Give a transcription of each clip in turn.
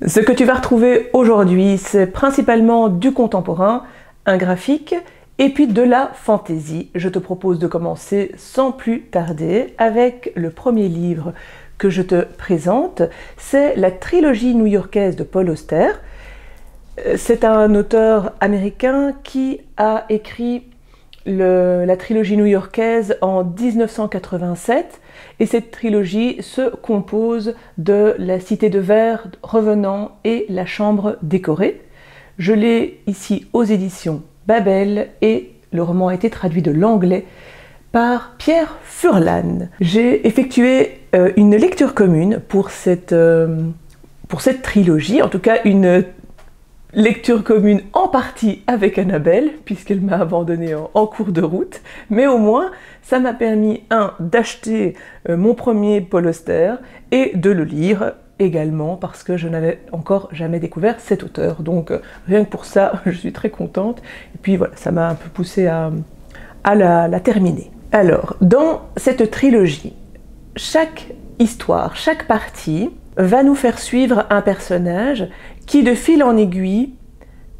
Ce que tu vas retrouver aujourd'hui, c'est principalement du contemporain, un graphique et puis de la fantaisie. Je te propose de commencer sans plus tarder avec le premier livre que je te présente. C'est la trilogie new-yorkaise de Paul Auster. C'est un auteur américain qui a écrit la trilogie new-yorkaise en 1987 et cette trilogie se compose de La Cité de Verre, Revenant et La Chambre décorée. Je l'ai ici aux éditions Babel et le roman a été traduit de l'anglais par Pierre Furlan. J'ai effectué une lecture commune pour cette trilogie, en tout cas une lecture commune en partie avec Annabelle, puisqu'elle m'a abandonnée en cours de route, mais au moins ça m'a permis, d'acheter mon premier Paul Auster et de le lire également, parce que je n'avais encore jamais découvert cet auteur. Donc rien que pour ça, je suis très contente. Et puis voilà, ça m'a un peu poussée à la terminer. Alors, dans cette trilogie, chaque histoire, chaque partie va nous faire suivre un personnage qui, de fil en aiguille,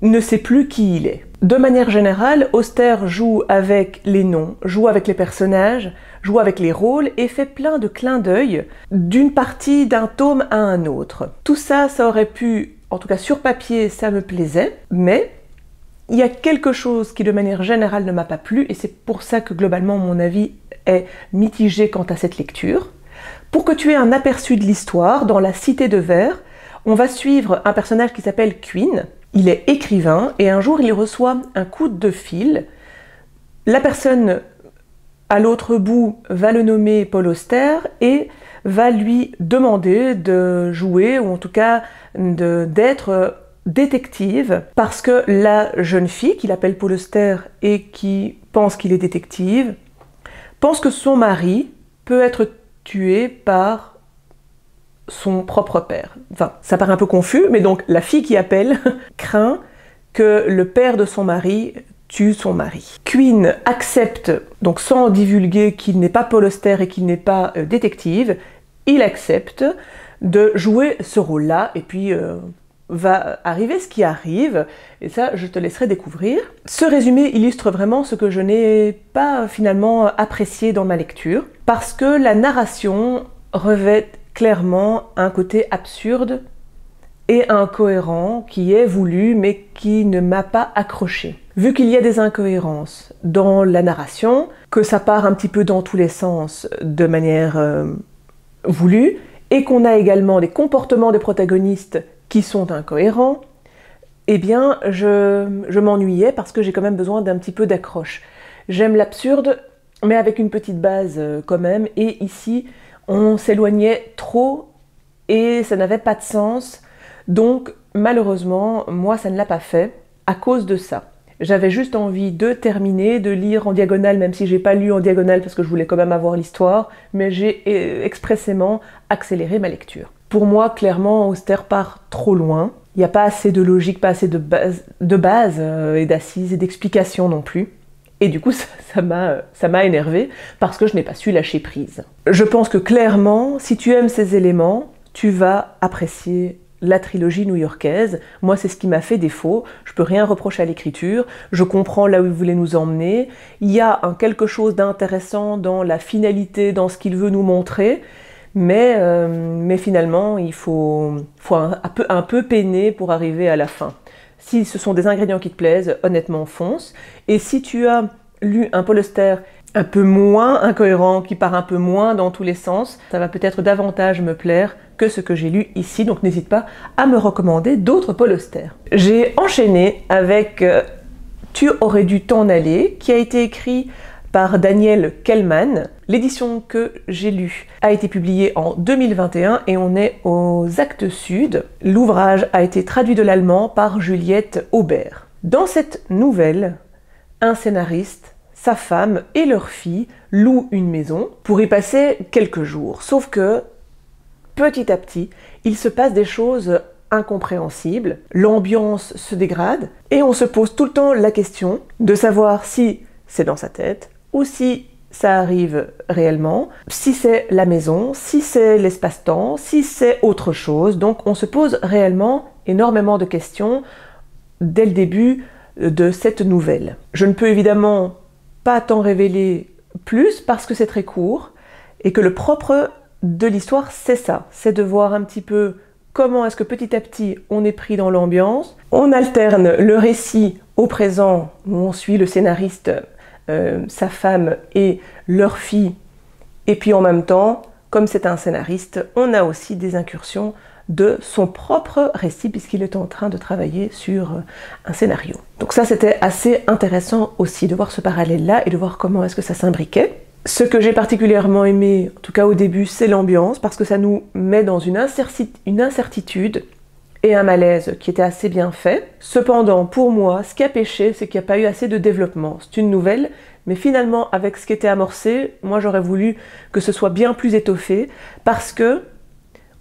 ne sait plus qui il est. De manière générale, Auster joue avec les noms, joue avec les personnages, joue avec les rôles et fait plein de clins d'œil d'une partie d'un tome à un autre. Tout ça, ça aurait pu, en tout cas sur papier, ça me plaisait, mais il y a quelque chose qui de manière générale ne m'a pas plu et c'est pour ça que globalement mon avis est mitigé quant à cette lecture. Pour que tu aies un aperçu de l'histoire, dans La Cité de Verre, on va suivre un personnage qui s'appelle Quinn. Il est écrivain et un jour il reçoit un coup de fil. La personne à l'autre bout va le nommer Paul Auster et va lui demander de jouer, ou en tout cas d'être détective, parce que la jeune fille qu'il appelle Paul Auster et qui pense qu'il est détective, pense que son mari peut être tué par son propre père. Enfin, ça paraît un peu confus, mais donc la fille qui appelle craint que le père de son mari tue son mari. Quinn accepte, donc sans divulguer qu'il n'est pas Paul Auster et qu'il n'est pas détective, il accepte de jouer ce rôle-là, et puis va arriver ce qui arrive, et ça je te laisserai découvrir. Ce résumé illustre vraiment ce que je n'ai pas finalement apprécié dans ma lecture, parce que la narration revêt clairement un côté absurde et incohérent qui est voulu mais qui ne m'a pas accroché. Vu qu'il y a des incohérences dans la narration, que ça part un petit peu dans tous les sens de manière voulue, et qu'on a également des comportements des protagonistes qui sont incohérents, eh bien je m'ennuyais parce que j'ai quand même besoin d'un petit peu d'accroche. J'aime l'absurde, mais avec une petite base quand même, et ici on s'éloignait trop et ça n'avait pas de sens, donc malheureusement moi ça ne l'a pas fait à cause de ça. J'avais juste envie de terminer, de lire en diagonale, même si j'ai pas lu en diagonale parce que je voulais quand même avoir l'histoire, mais j'ai expressément accéléré ma lecture. Pour moi, clairement, Auster part trop loin. Il n'y a pas assez de logique, pas assez de base et d'assises et d'explications non plus. Et du coup, ça m'a énervée parce que je n'ai pas su lâcher prise. Je pense que clairement, si tu aimes ces éléments, tu vas apprécier la trilogie new-yorkaise. Moi, c'est ce qui m'a fait défaut. Je peux rien reprocher à l'écriture. Je comprends là où il voulait nous emmener. Il y a quelque chose d'intéressant dans la finalité, dans ce qu'il veut nous montrer. Mais finalement, il faut un peu peiner pour arriver à la fin. Si ce sont des ingrédients qui te plaisent, honnêtement, fonce. Et si tu as lu un Paul Auster un peu moins incohérent, qui part un peu moins dans tous les sens, ça va peut-être davantage me plaire que ce que j'ai lu ici, donc n'hésite pas à me recommander d'autres Paul Auster. J'ai enchaîné avec Tu aurais dû t'en aller, qui a été écrit par Daniel Kellman. L'édition que j'ai lue a été publiée en 2021 et on est aux Actes Sud. L'ouvrage a été traduit de l'allemand par Juliette Aubert. Dans cette nouvelle, un scénariste, sa femme et leur fille louent une maison pour y passer quelques jours. Sauf que, petit à petit, il se passe des choses incompréhensibles, l'ambiance se dégrade et on se pose tout le temps la question de savoir si c'est dans sa tête ou si ça arrive réellement, si c'est la maison, si c'est l'espace-temps, si c'est autre chose. Donc on se pose réellement énormément de questions dès le début de cette nouvelle. Je ne peux évidemment pas t'en révéler plus parce que c'est très court et que le propre de l'histoire c'est ça, c'est de voir un petit peu comment est-ce que petit à petit on est pris dans l'ambiance. On alterne le récit au présent où on suit le scénariste, sa femme et leur fille, et puis en même temps, comme c'est un scénariste, on a aussi des incursions de son propre récit puisqu'il est en train de travailler sur un scénario. Donc ça c'était assez intéressant aussi de voir ce parallèle-là et de voir comment est-ce que ça s'imbriquait. Ce que j'ai particulièrement aimé, en tout cas au début, c'est l'ambiance parce que ça nous met dans une incertitude et un malaise qui était assez bien fait. Cependant, pour moi, ce qui a péché, c'est qu'il n'y a pas eu assez de développement. C'est une nouvelle, mais finalement, avec ce qui était amorcé, moi j'aurais voulu que ce soit bien plus étoffé parce que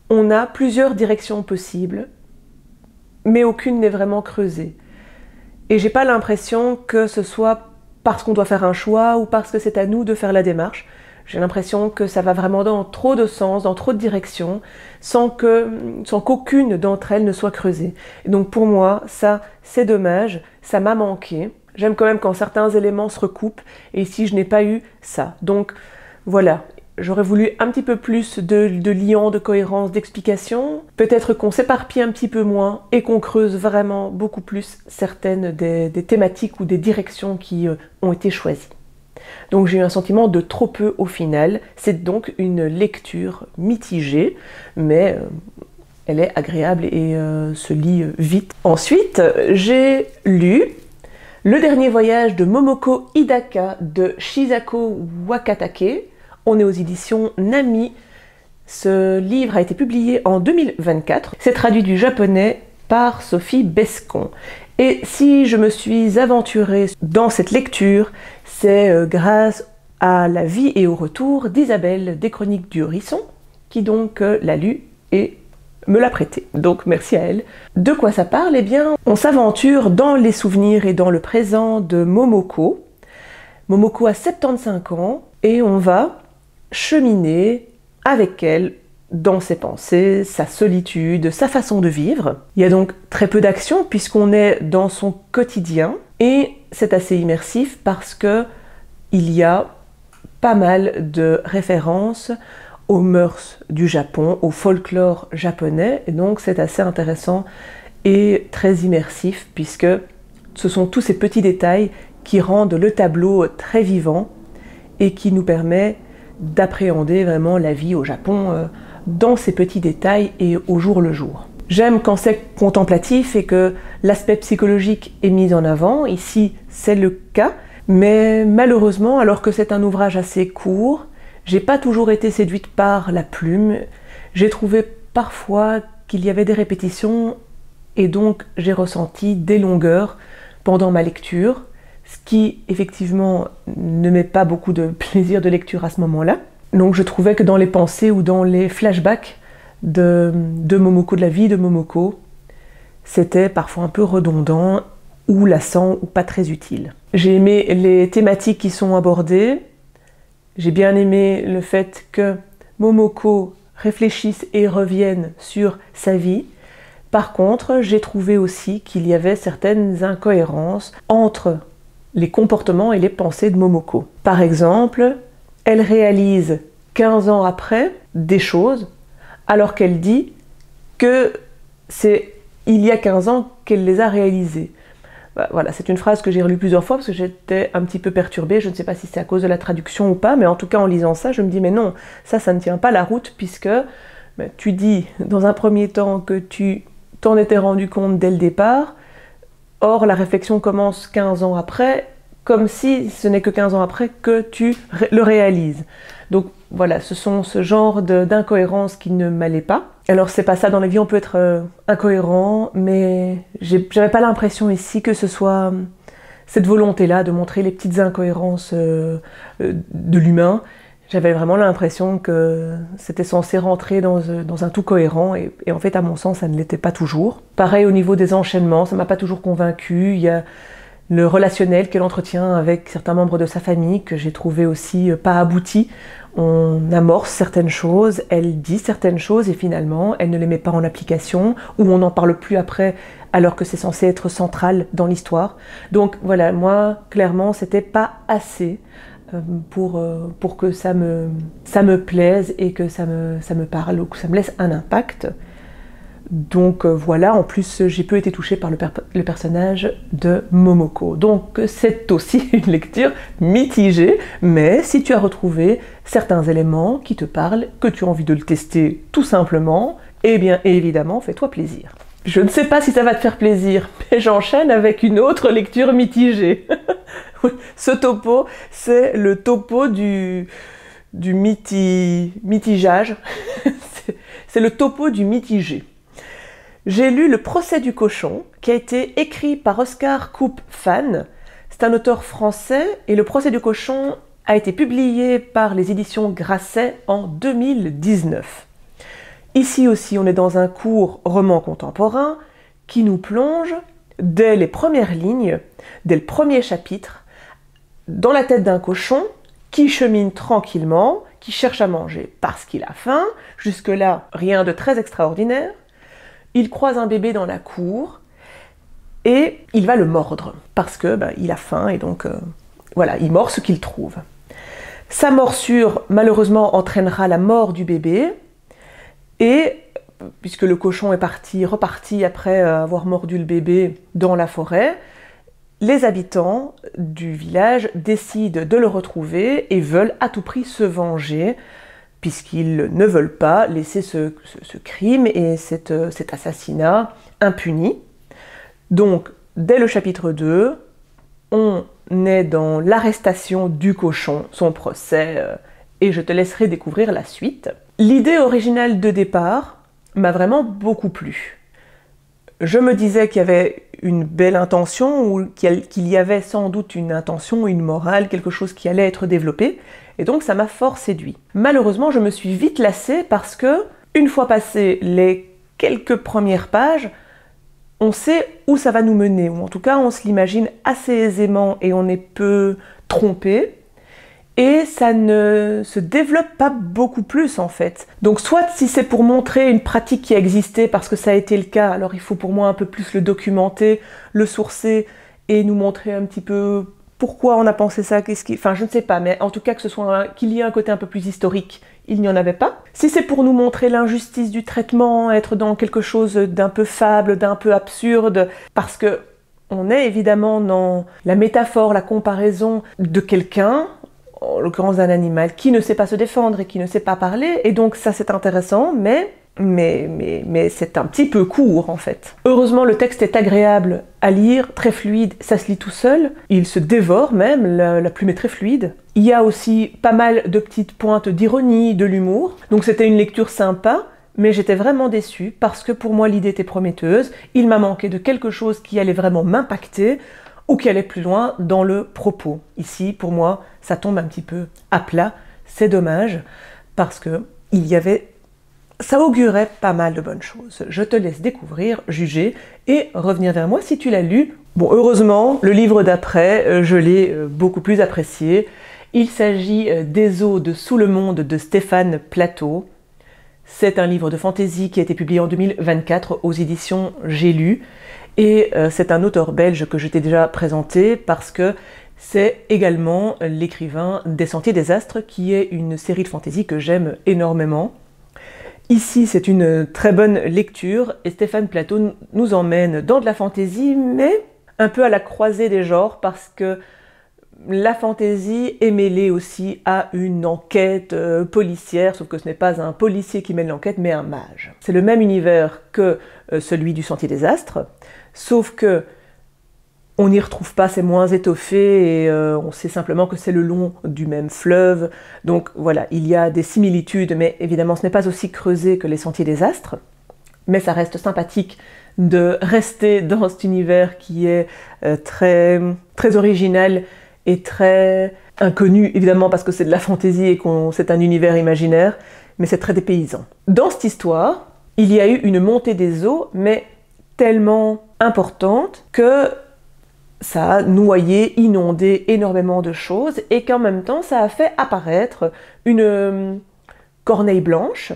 on a plusieurs directions possibles, mais aucune n'est vraiment creusée. Et j'ai pas l'impression que ce soit parce qu'on doit faire un choix ou parce que c'est à nous de faire la démarche. J'ai l'impression que ça va vraiment dans trop de sens, dans trop de directions, sans qu'aucune d'entre elles ne soit creusée. Et donc pour moi, ça, c'est dommage, ça m'a manqué. J'aime quand même quand certains éléments se recoupent, et ici, je n'ai pas eu ça. Donc voilà, j'aurais voulu un petit peu plus de liant, de cohérence, d'explication. Peut-être qu'on s'éparpille un petit peu moins et qu'on creuse vraiment beaucoup plus certaines des thématiques ou des directions qui ont été choisies. Donc j'ai eu un sentiment de trop peu au final. C'est donc une lecture mitigée, mais elle est agréable et se lit vite. Ensuite, j'ai lu Le dernier voyage de Momoko Hidaka de Shisako Wakatake. On est aux éditions Nami. Ce livre a été publié en 2024. C'est traduit du japonais par Sophie Bescon. Et si je me suis aventurée dans cette lecture, c'est grâce à la vie et au retour d'Isabelle des Chroniques du Hérisson, qui donc l'a lu et me l'a prêté. Donc merci à elle. De quoi ça parle? Eh bien, on s'aventure dans les souvenirs et dans le présent de Momoko. Momoko a 75 ans et on va cheminer avec elle dans ses pensées, sa solitude, sa façon de vivre. Il y a donc très peu d'action puisqu'on est dans son quotidien et c'est assez immersif parce que il y a pas mal de références aux mœurs du Japon, au folklore japonais, et donc c'est assez intéressant et très immersif puisque ce sont tous ces petits détails qui rendent le tableau très vivant et qui nous permet d'appréhender vraiment la vie au Japon dans ces petits détails et au jour le jour. J'aime quand c'est contemplatif et que l'aspect psychologique est mis en avant. Ici, c'est le cas, mais malheureusement, alors que c'est un ouvrage assez court, j'ai pas toujours été séduite par la plume. J'ai trouvé parfois qu'il y avait des répétitions et donc j'ai ressenti des longueurs pendant ma lecture, ce qui effectivement ne met pas beaucoup de plaisir de lecture à ce moment-là. Donc je trouvais que dans les pensées ou dans les flashbacks de Momoko, de la vie de Momoko, c'était parfois un peu redondant ou lassant ou pas très utile. J'ai aimé les thématiques qui sont abordées. J'ai bien aimé le fait que Momoko réfléchisse et revienne sur sa vie. Par contre, j'ai trouvé aussi qu'il y avait certaines incohérences entre les comportements et les pensées de Momoko. Par exemple, elle réalise 15 ans après des choses, alors qu'elle dit que c'est il y a 15 ans qu'elle les a réalisées. Voilà, c'est une phrase que j'ai relue plusieurs fois parce que j'étais un petit peu perturbée. Je ne sais pas si c'est à cause de la traduction ou pas, mais en tout cas en lisant ça, je me dis mais non, ça ne tient pas la route puisque tu dis dans un premier temps que tu t'en étais rendu compte dès le départ. Or, la réflexion commence 15 ans après, comme si ce n'est que 15 ans après que tu le réalises. Donc voilà, ce sont ce genre d'incohérences qui ne m'allaient pas. Alors c'est pas ça, dans la vie on peut être incohérent, mais j'avais pas l'impression ici que ce soit cette volonté-là de montrer les petites incohérences de l'humain. J'avais vraiment l'impression que c'était censé rentrer dans un tout cohérent et en fait à mon sens ça ne l'était pas toujours. Pareil au niveau des enchaînements, ça m'a pas toujours convaincue. Il y a le relationnel qu'elle entretient avec certains membres de sa famille, que j'ai trouvé aussi pas abouti. On amorce certaines choses, elle dit certaines choses et finalement elle ne les met pas en application, ou on n'en parle plus après alors que c'est censé être central dans l'histoire. Donc voilà, moi clairement c'était pas assez pour que ça me plaise et que ça me parle ou que ça me laisse un impact. Donc voilà, en plus j'ai peu été touchée par le personnage de Momoko. Donc c'est aussi une lecture mitigée, mais si tu as retrouvé certains éléments qui te parlent, que tu as envie de le tester tout simplement, eh bien évidemment fais-toi plaisir. Je ne sais pas si ça va te faire plaisir, mais j'enchaîne avec une autre lecture mitigée. Ce topo, c'est le topo du mitigeage, c'est le topo du mitigé. J'ai lu Le procès du cochon, qui a été écrit par Oscar Coupe-Fan. C'est un auteur français et Le procès du cochon a été publié par les éditions Grasset en 2019. Ici aussi, on est dans un court roman contemporain qui nous plonge, dès les premières lignes, dès le premier chapitre, dans la tête d'un cochon qui chemine tranquillement, qui cherche à manger parce qu'il a faim. Jusque-là, rien de très extraordinaire. Il croise un bébé dans la cour et il va le mordre parce que il a faim et donc voilà, il mord ce qu'il trouve. Sa morsure malheureusement entraînera la mort du bébé et puisque le cochon est reparti après avoir mordu le bébé dans la forêt, les habitants du village décident de le retrouver et veulent à tout prix se venger, puisqu'ils ne veulent pas laisser ce crime et cet assassinat impuni. Donc, dès le chapitre 2, on est dans l'arrestation du cochon, son procès, et je te laisserai découvrir la suite. L'idée originale de départ m'a vraiment beaucoup plu. Je me disais qu'il y avait une belle intention, ou qu'il y avait sans doute une intention, une morale, quelque chose qui allait être développé, et donc ça m'a fort séduit. Malheureusement, je me suis vite lassée parce que, une fois passées les quelques premières pages, on sait où ça va nous mener, ou en tout cas on se l'imagine assez aisément et on est peu trompé, et ça ne se développe pas beaucoup plus en fait. Donc soit si c'est pour montrer une pratique qui a existé parce que ça a été le cas, alors il faut pour moi un peu plus le documenter, le sourcer et nous montrer un petit peu pourquoi on a pensé ça, enfin je ne sais pas, mais en tout cas qu'il y ait un côté un peu plus historique, il n'y en avait pas. Si c'est pour nous montrer l'injustice du traitement, être dans quelque chose d'un peu fable, d'un peu absurde, parce que on est évidemment dans la métaphore, la comparaison de quelqu'un, en l'occurrence d'un animal, qui ne sait pas se défendre et qui ne sait pas parler, et donc ça c'est intéressant, mais c'est un petit peu court en fait. Heureusement le texte est agréable à lire, très fluide, ça se lit tout seul, il se dévore même, la plume est très fluide. Il y a aussi pas mal de petites pointes d'ironie, de l'humour, donc c'était une lecture sympa, mais j'étais vraiment déçue parce que pour moi l'idée était prometteuse, il m'a manqué de quelque chose qui allait vraiment m'impacter, ou qui allait plus loin dans le propos. Ici, pour moi, ça tombe un petit peu à plat, c'est dommage, parce que ça augurait pas mal de bonnes choses. Je te laisse découvrir, juger, et revenir vers moi si tu l'as lu. Bon, heureusement, le livre d'après, je l'ai beaucoup plus apprécié. Il s'agit des eaux de Sous le monde de Stéphane Plateau. C'est un livre de fantaisie qui a été publié en 2024 aux éditions J'ai lu. Et c'est un auteur belge que je t'ai déjà présenté parce que c'est également l'écrivain des Sentiers des Astres, qui est une série de fantaisie que j'aime énormément. Ici, c'est une très bonne lecture et Stéphane Plateau nous emmène dans de la fantaisie, mais un peu à la croisée des genres parce que la fantaisie est mêlée aussi à une enquête policière, sauf que ce n'est pas un policier qui mène l'enquête, mais un mage. C'est le même univers que celui du Sentier des Astres, sauf que on n'y retrouve pas, c'est moins étoffé et on sait simplement que c'est le long du même fleuve. Donc voilà, il y a des similitudes, mais évidemment ce n'est pas aussi creusé que les Sentiers des Astres, mais ça reste sympathique de rester dans cet univers qui est très, très original et très inconnu, évidemment parce que c'est de la fantaisie et que c'est un univers imaginaire, mais c'est très dépaysant. Dans cette histoire, il y a eu une montée des eaux, mais tellement importante que ça a noyé, inondé énormément de choses et qu'en même temps ça a fait apparaître une corneille blanche,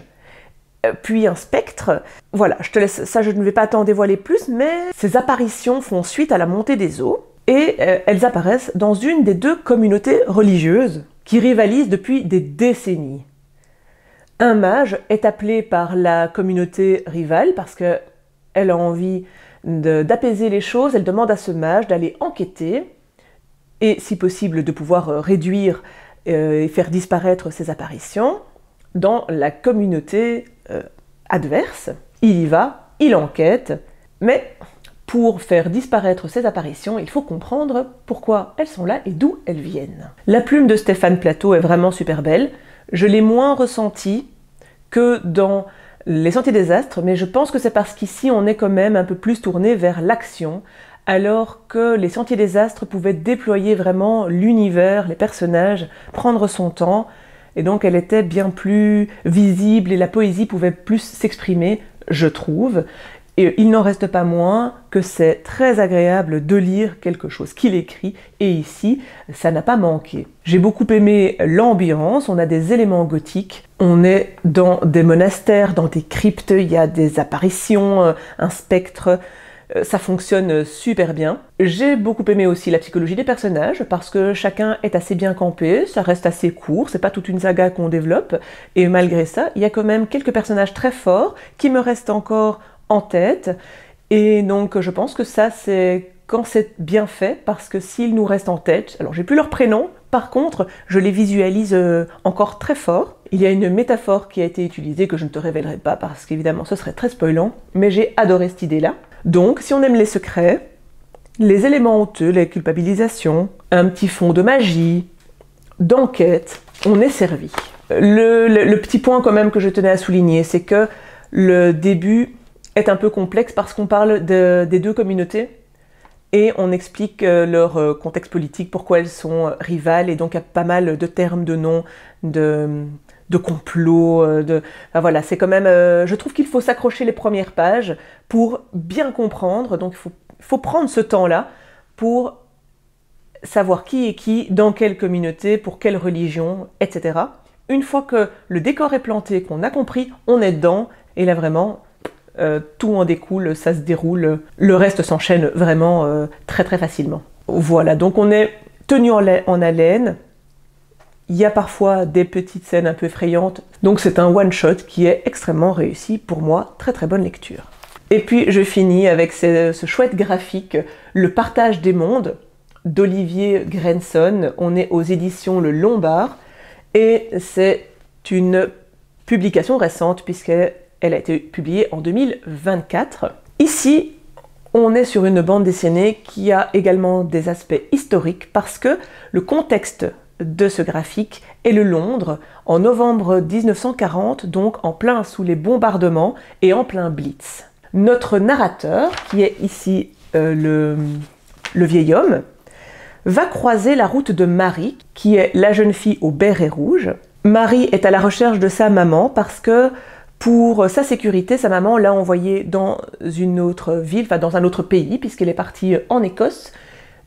puis un spectre. Voilà, je te laisse, ça je ne vais pas t'en dévoiler plus, mais ces apparitions font suite à la montée des eaux et elles apparaissent dans une des deux communautés religieuses qui rivalisent depuis des décennies. Un mage est appelé par la communauté rivale parce qu'elle a envie d'apaiser les choses, elle demande à ce mage d'aller enquêter et si possible de pouvoir réduire et faire disparaître ces apparitions. Dans la communauté adverse, il y va, il enquête, mais pour faire disparaître ces apparitions, il faut comprendre pourquoi elles sont là et d'où elles viennent. La plume de Stéphane Plateau est vraiment super belle. Je l'ai moins ressentie que dans Les Sentiers des Astres, mais je pense que c'est parce qu'ici on est quand même un peu plus tourné vers l'action, alors que Les Sentiers des Astres pouvaient déployer vraiment l'univers, les personnages, prendre son temps, et donc elle était bien plus visible et la poésie pouvait plus s'exprimer, je trouve. Et il n'en reste pas moins que c'est très agréable de lire quelque chose qu'il écrit, et ici, ça n'a pas manqué. J'ai beaucoup aimé l'ambiance, on a des éléments gothiques, on est dans des monastères, dans des cryptes, il y a des apparitions, un spectre, ça fonctionne super bien. J'ai beaucoup aimé aussi la psychologie des personnages, parce que chacun est assez bien campé, ça reste assez court, c'est pas toute une saga qu'on développe, et malgré ça, il y a quand même quelques personnages très forts qui me restent encore en tête, et donc je pense que ça c'est quand c'est bien fait, parce que s'ils nous restent en tête, alors j'ai plus leur prénom, par contre je les visualise encore très fort. Il y a une métaphore qui a été utilisée que je ne te révélerai pas parce qu'évidemment ce serait très spoilant, mais j'ai adoré cette idée là. Donc si on aime les secrets, les éléments honteux, les culpabilisations, un petit fond de magie, d'enquête, on est servi. Le petit point quand même que je tenais à souligner, c'est que le début est un peu complexe parce qu'on parle des deux communautés et on explique leur contexte politique, pourquoi elles sont rivales, et donc il y a pas mal de termes, de noms, de complots, enfin, voilà, c'est quand même... je trouve qu'il faut s'accrocher les premières pages pour bien comprendre, donc il faut prendre ce temps-là pour savoir qui est qui, dans quelle communauté, pour quelle religion, etc. Une fois que le décor est planté, qu'on a compris, on est dedans, et là vraiment... tout en découle, ça se déroule, le reste s'enchaîne vraiment très très facilement. Voilà, donc on est tenu en haleine, il y a parfois des petites scènes un peu effrayantes, donc c'est un one-shot qui est extrêmement réussi pour moi, très très bonne lecture. Et puis je finis avec ce chouette graphique, Le Partage des Mondes, d'Olivier Grenson. On est aux éditions Le Lombard, et c'est une publication récente puisqu'elle a été publiée en 2024. Ici, on est sur une bande dessinée qui a également des aspects historiques parce que le contexte de ce graphique est le Londres en novembre 1940, donc en plein sous les bombardements et en plein blitz. Notre narrateur, qui est ici le vieil homme, va croiser la route de Marie, qui est la jeune fille au béret rouge. Marie est à la recherche de sa maman parce que pour sa sécurité, sa maman l'a envoyée dans une autre ville, enfin dans un autre pays, puisqu'elle est partie en Écosse,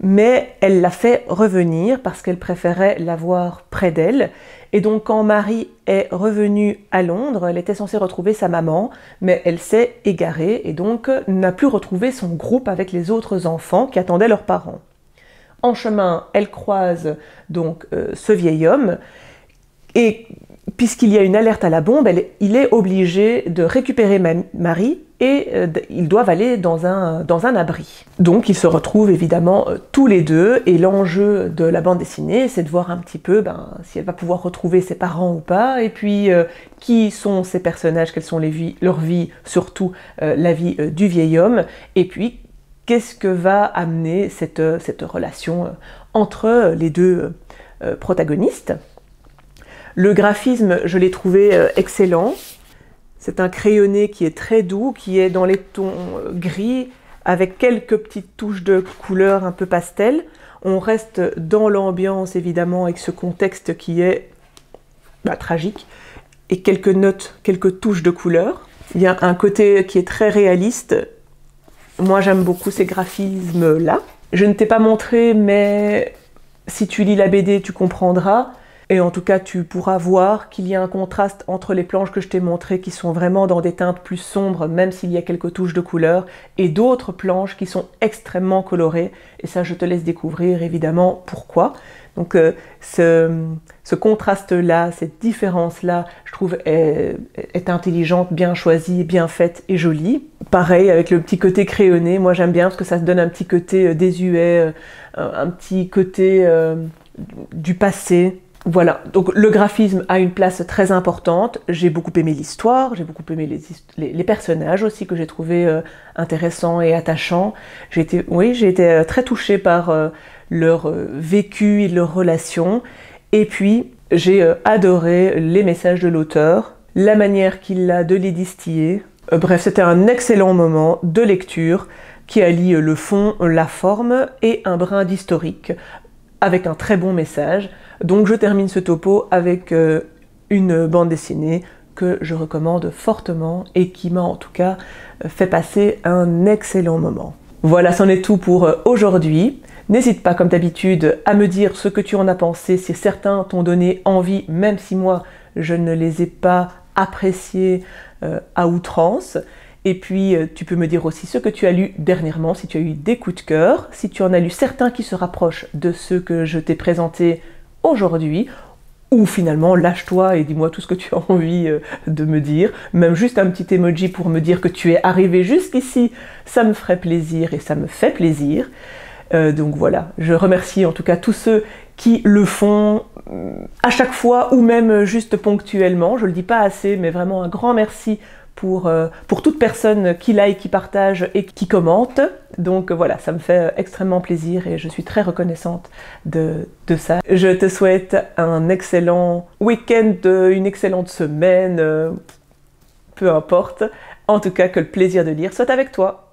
mais elle l'a fait revenir parce qu'elle préférait l'avoir près d'elle. Et donc quand Marie est revenue à Londres, elle était censée retrouver sa maman, mais elle s'est égarée et donc n'a plus retrouvé son groupe avec les autres enfants qui attendaient leurs parents. En chemin, elle croise donc ce vieil homme, et puisqu'il y a une alerte à la bombe, il est obligé de récupérer Marie et ils doivent aller dans un abri. Donc ils se retrouvent évidemment tous les deux, et l'enjeu de la bande dessinée, c'est de voir un petit peu si elle va pouvoir retrouver ses parents ou pas, et puis qui sont ces personnages, quelles sont leurs vies, surtout la vie du vieil homme, et puis qu'est-ce que va amener cette relation entre les deux protagonistes. Le graphisme, je l'ai trouvé excellent. C'est un crayonné qui est très doux, qui est dans les tons gris, avec quelques petites touches de couleur un peu pastel. On reste dans l'ambiance, évidemment, avec ce contexte qui est tragique, et quelques notes, quelques touches de couleur. Il y a un côté qui est très réaliste. Moi, j'aime beaucoup ces graphismes-là. Je ne t'ai pas montré, mais si tu lis la BD, tu comprendras. Et en tout cas, tu pourras voir qu'il y a un contraste entre les planches que je t'ai montrées qui sont vraiment dans des teintes plus sombres, même s'il y a quelques touches de couleur, et d'autres planches qui sont extrêmement colorées. Et ça, je te laisse découvrir évidemment pourquoi. Donc ce contraste-là, cette différence-là, je trouve est intelligente, bien choisie, bien faite et jolie. Pareil avec le petit côté crayonné, moi j'aime bien parce que ça se donne un petit côté désuet, un petit côté du passé. Voilà, donc le graphisme a une place très importante. J'ai beaucoup aimé l'histoire, j'ai beaucoup aimé les personnages aussi que j'ai trouvé intéressants et attachants. J'ai été très touchée par leur vécu et leurs relations. Et puis, j'ai adoré les messages de l'auteur, la manière qu'il a de les distiller. Bref, c'était un excellent moment de lecture qui allie le fond, la forme et un brin d'historique avec un très bon message. Donc je termine ce topo avec une bande dessinée que je recommande fortement et qui m'a en tout cas fait passer un excellent moment. Voilà, c'en est tout pour aujourd'hui. N'hésite pas comme d'habitude à me dire ce que tu en as pensé, si certains t'ont donné envie, même si moi je ne les ai pas appréciés à outrance. Et puis tu peux me dire aussi ce que tu as lu dernièrement, si tu as eu des coups de cœur, si tu en as lu certains qui se rapprochent de ceux que je t'ai présentés aujourd'hui, ou finalement lâche-toi et dis-moi tout ce que tu as envie de me dire, même juste un petit emoji pour me dire que tu es arrivé jusqu'ici, ça me ferait plaisir et ça me fait plaisir. Donc voilà, je remercie en tout cas tous ceux qui le font à chaque fois ou même juste ponctuellement, je le dis pas assez, mais vraiment un grand merci pour toute personne qui like, qui partage et qui commente. Donc voilà, ça me fait extrêmement plaisir et je suis très reconnaissante de ça. Je te souhaite un excellent week-end, une excellente semaine, peu importe. En tout cas, que le plaisir de lire soit avec toi.